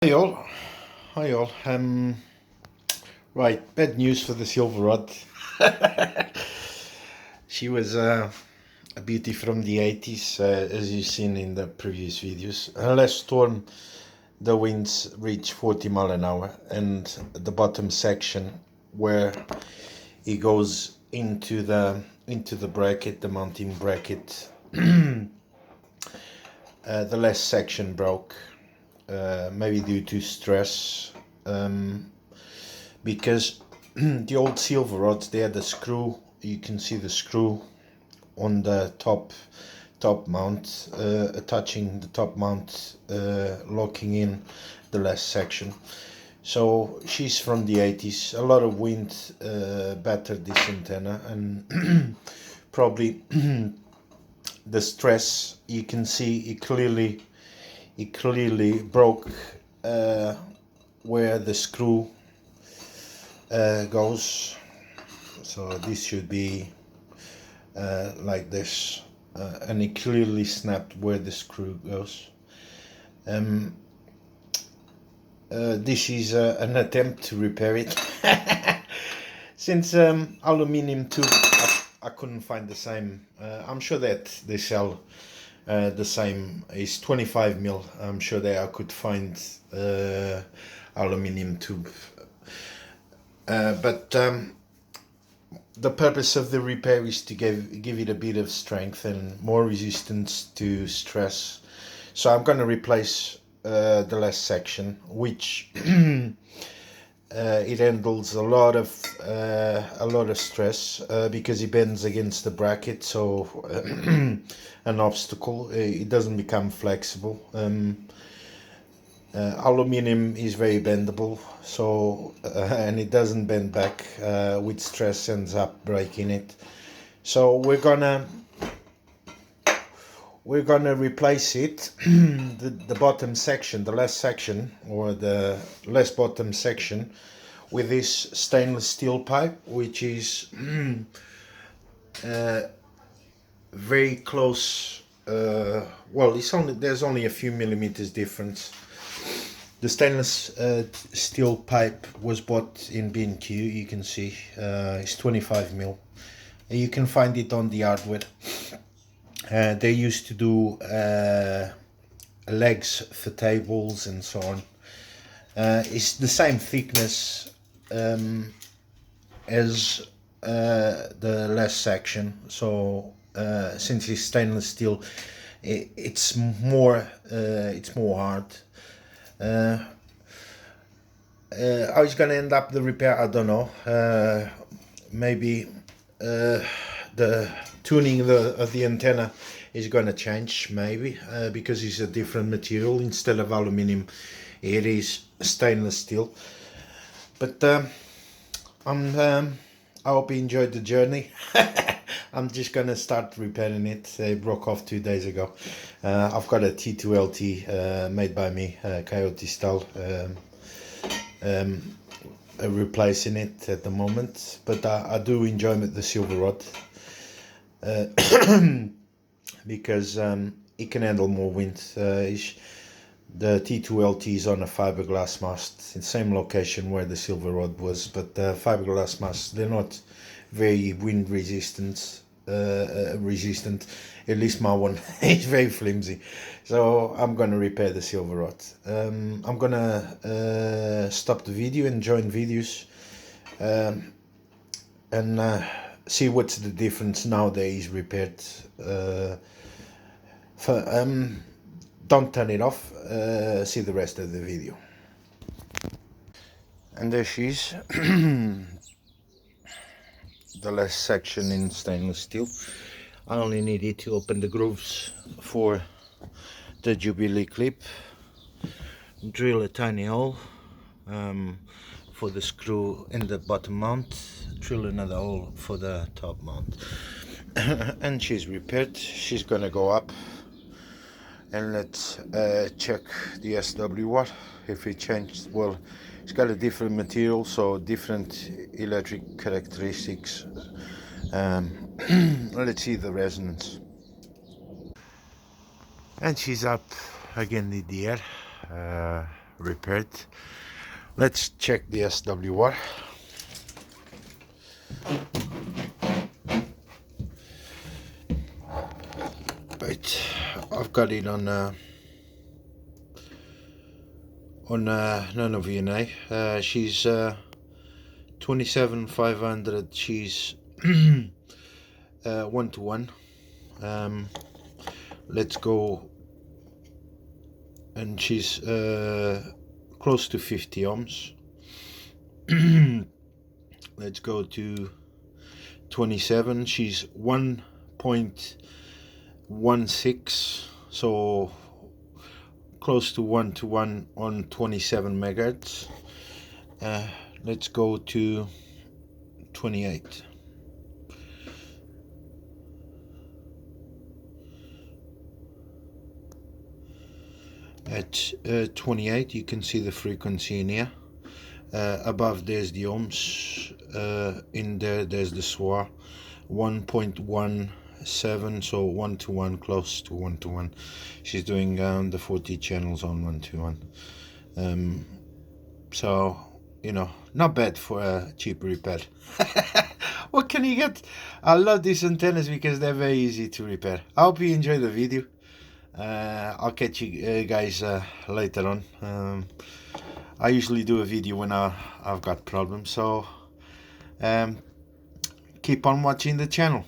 Hi all, hi all. Right, bad news for the silver rod. She was a beauty from the 80s, as you've seen in the previous videos. Last storm, the winds reached 40 mile an hour, and the bottom section where it goes into the bracket, the mounting bracket, the last section broke. Maybe due to stress, because the old silver rods, they had a screw. You can see the screw on the top mount, attaching the top mount, locking in the last section. So she's from the 80s. A lot of wind battered this antenna, and probably the stress, you can see it clearly broke where the screw goes. So this should be like this, and it clearly snapped where the screw goes. This is an attempt to repair it. Since aluminium tube, I couldn't find the same. I'm sure that they sell the same. Is 25 mil. I'm sure that I could find aluminium tube, but the purpose of the repair is to give it a bit of strength and more resistance to stress. So I'm going to replace the last section, which it handles a lot of stress, because it bends against the bracket, so an obstacle. It doesn't become flexible. Aluminium is very bendable, so and it doesn't bend back. With stress, ends up breaking it. So we're gonna replace it. The bottom section, the last section, or the last bottom section, with this stainless steel pipe, which is very close. Well, there's only a few millimeters difference. The stainless steel pipe was bought in B&Q. You can see it's 25 mil. You can find it on the hardware. They used to do legs for tables and so on. It's the same thickness as the last section. So since it's stainless steel, it's more hard. How it's gonna end up the repair, I don't know. Maybe the tuning of the antenna is gonna change, maybe, because it's a different material. Instead of aluminium, it is stainless steel. But I hope you enjoyed the journey. I'm just gonna start repairing it. It broke off 2 days ago. I've got a T2LT made by me, Coyote style, replacing it at the moment. But I do enjoy the silver rod, because it can handle more wind. The T2LT is on a fiberglass mast in the same location where the silver rod was, but fiberglass masts, they're not very wind resistant. At least my one is very flimsy. So I'm gonna repair the silver rod. I'm gonna stop the video and join videos, and see what's the difference now that is repaired. Don't turn it off. See the rest of the video. And there she is. The last section in stainless steel. I only needed to open the grooves for the Jubilee clip, drill a tiny hole for the screw in the bottom mount, drill another hole for the top mount, and she's repaired. She's gonna go up, and let's check the SWR if it changed. Well, it's got a different material, so different electric characteristics. Let's see the resonance. And she's up again in the air. repaired. Let's check the SWR. Right, I've got it on Nano VNA. She's 27,500. She's 1-to-1. Let's go, and she's close to 50 ohms. Let's go to 27. She's 1.16, so close to 1-to-1 on 27 megahertz. Let's go to 28. At 28, you can see the frequency in here. Above there's the ohms. In there's the SWR. 1.17, so 1-to-1, close to 1-to-1. She's doing the 40 channels on 1-to-1. So, you know, not bad for a cheap repair. What can you get? I love these antennas because they're very easy to repair. I hope you enjoy the video. I'll catch you guys later on. I usually do a video when I've got problems, so keep on watching the channel.